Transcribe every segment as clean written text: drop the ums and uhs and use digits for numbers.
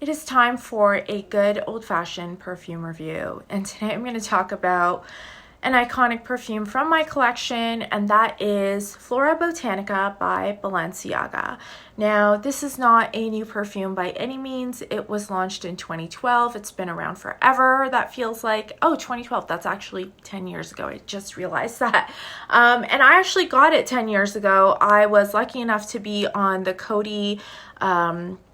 It is time for a good old-fashioned perfume review, and today I'm going to talk about an iconic perfume from my collection, and that is Florabotanica by Balenciaga. Now, this is not a new perfume by any means. It was launched in 2012. It's been around forever. That feels like, oh, 2012, that's actually 10 years ago. I just realized that. And I actually got it 10 years ago. I was lucky enough to be on the Coty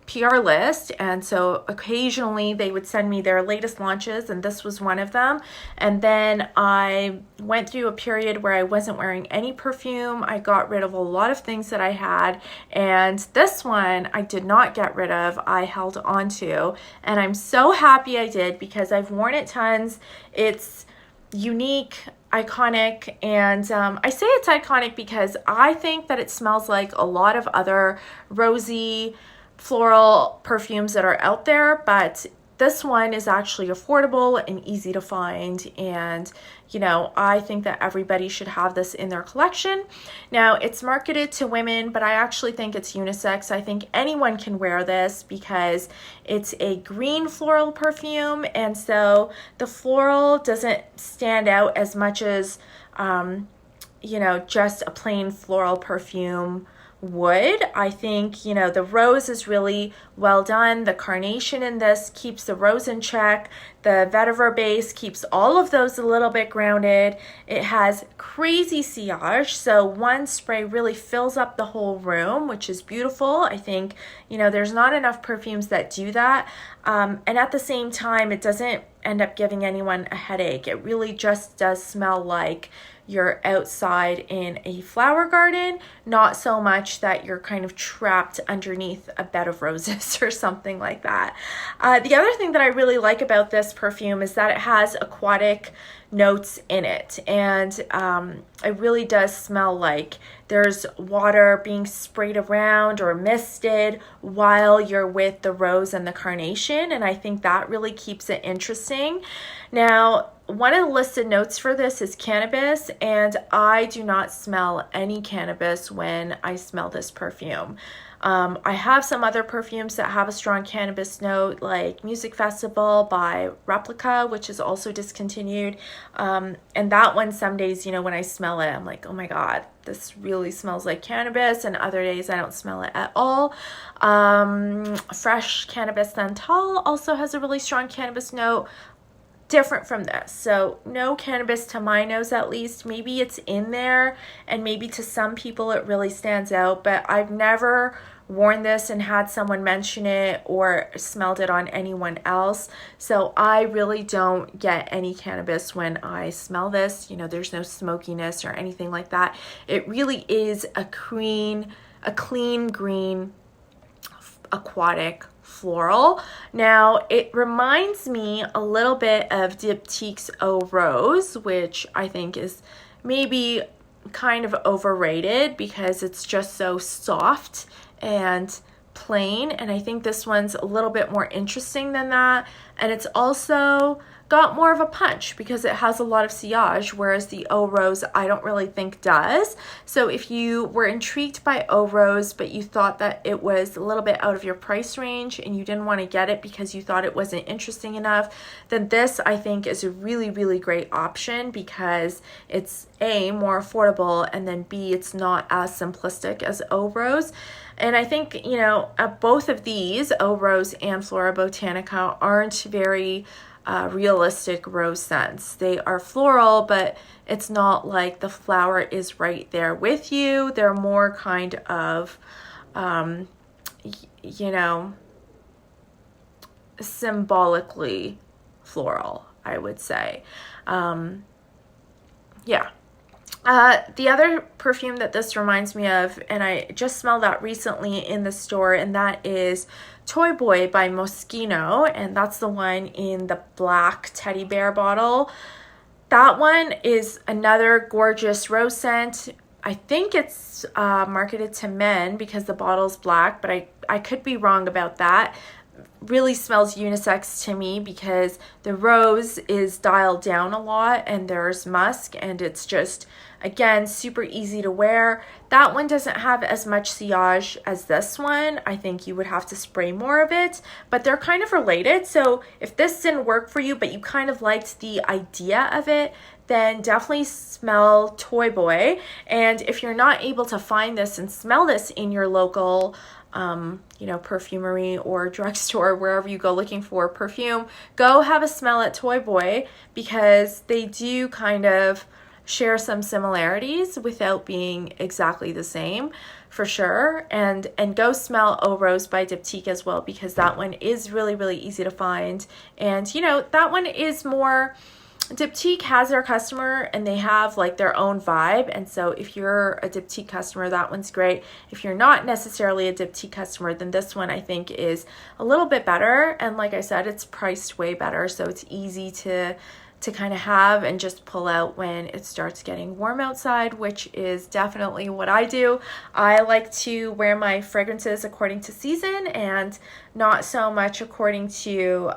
PR list, and so occasionally they would send me their latest launches, and this was one of them. And then I went through a period where I wasn't wearing any perfume. I got rid of a lot of things that I had, and this one I did not get rid of. I held on to, and I'm so happy I did because I've worn it tons. It's unique, iconic, and I say it's iconic because I think that it smells like a lot of other rosy floral perfumes that are out there, but this one is actually affordable and easy to find, and you know, I think that everybody should have this in their collection. Now, it's marketed to women, but I actually think it's unisex. I think anyone can wear this because it's a green floral perfume, and so the floral doesn't stand out as much as you know, just a plain floral perfume would. I think, you know, the rose is really well done. The carnation in this keeps the rose in check. The vetiver base keeps all of those a little bit grounded. It has crazy sillage, so one spray really fills up the whole room, which is beautiful. I think, you know, there's not enough perfumes that do that. And at the same time, it doesn't end up giving anyone a headache. It really just does smell like you're outside in a flower garden, not so much that you're kind of trapped underneath a bed of roses or something like that. The other thing that I really like about this perfume is that it has aquatic notes in it, and it really does smell like there's water being sprayed around or misted while you're with the rose and the carnation, and I think that really keeps it interesting. Now, one of the listed notes for this is cannabis, and I do not smell any cannabis when I smell this perfume. I have some other perfumes that have a strong cannabis note, like Music Festival by Replica, which is also discontinued. And that one, some days, you know, when I smell it, I'm like, oh my God, this really smells like cannabis. And other days I don't smell it at all. Fresh Cannabis Santal also has a really strong cannabis note, different from this. So no cannabis to my nose, at least. Maybe it's in there, and maybe to some people it really stands out, but I've never worn this and had someone mention it or smelled it on anyone else. So I really don't get any cannabis when I smell this. You know, there's no smokiness or anything like that. It really is a clean green aquatic floral. Now, it reminds me a little bit of Diptyque's Eau Rose, which I think is maybe kind of overrated because it's just so soft and plain, and I think this one's a little bit more interesting than that, and it's also got more of a punch because it has a lot of sillage, whereas the Eau Rose I don't really think does. So if you were intrigued by Eau Rose but you thought that it was a little bit out of your price range and you didn't want to get it because you thought it wasn't interesting enough, then this I think is a really, really great option because it's A, more affordable, and then B, it's not as simplistic as Eau Rose. And I think, you know, both of these, Eau Rose and Florabotanica, aren't very realistic rose scents. They are floral, but it's not like the flower is right there with you. They're more kind of, you know, symbolically floral, I would say. Yeah. The other perfume that this reminds me of, and I just smelled that recently in the store, and that is Toy Boy by Moschino, and that's the one in the black teddy bear bottle. That one is another gorgeous rose scent. I think it's marketed to men because the bottle's black, but I could be wrong about that. really smells unisex to me because the rose is dialed down a lot and there's musk, and it's just, again, super easy to wear. That one doesn't have as much sillage as this one. I think you would have to spray more of it, but they're kind of related. So if this didn't work for you, but you kind of liked the idea of it, then definitely smell Toy Boy. And if you're not able to find this and smell this in your local you know, perfumery or drugstore, wherever you go looking for perfume, go have a smell at Toy Boy, because they do kind of share some similarities without being exactly the same, for sure. And go smell Eau Rose by Diptyque as well, because that one is really, really easy to find. And you know, that one is more, Diptyque has their customer and they have like their own vibe, and so if you're a Diptyque customer, that one's great. If you're not necessarily a Diptyque customer, then this one I think is a little bit better, and like I said, it's priced way better, so it's easy to kind of have and just pull out when it starts getting warm outside, which is definitely what I do. I like to wear my fragrances according to season and not so much according to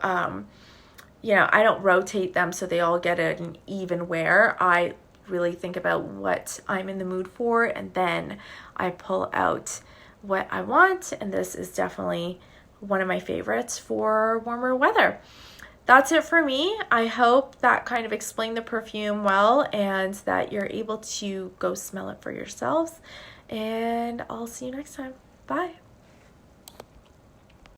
you know, I don't rotate them so they all get an even wear. I really think about what I'm in the mood for, and then I pull out what I want, and this is definitely one of my favorites for warmer weather. That's it for me. I hope that kind of explained the perfume well and that you're able to go smell it for yourselves, and I'll see you next time. Bye.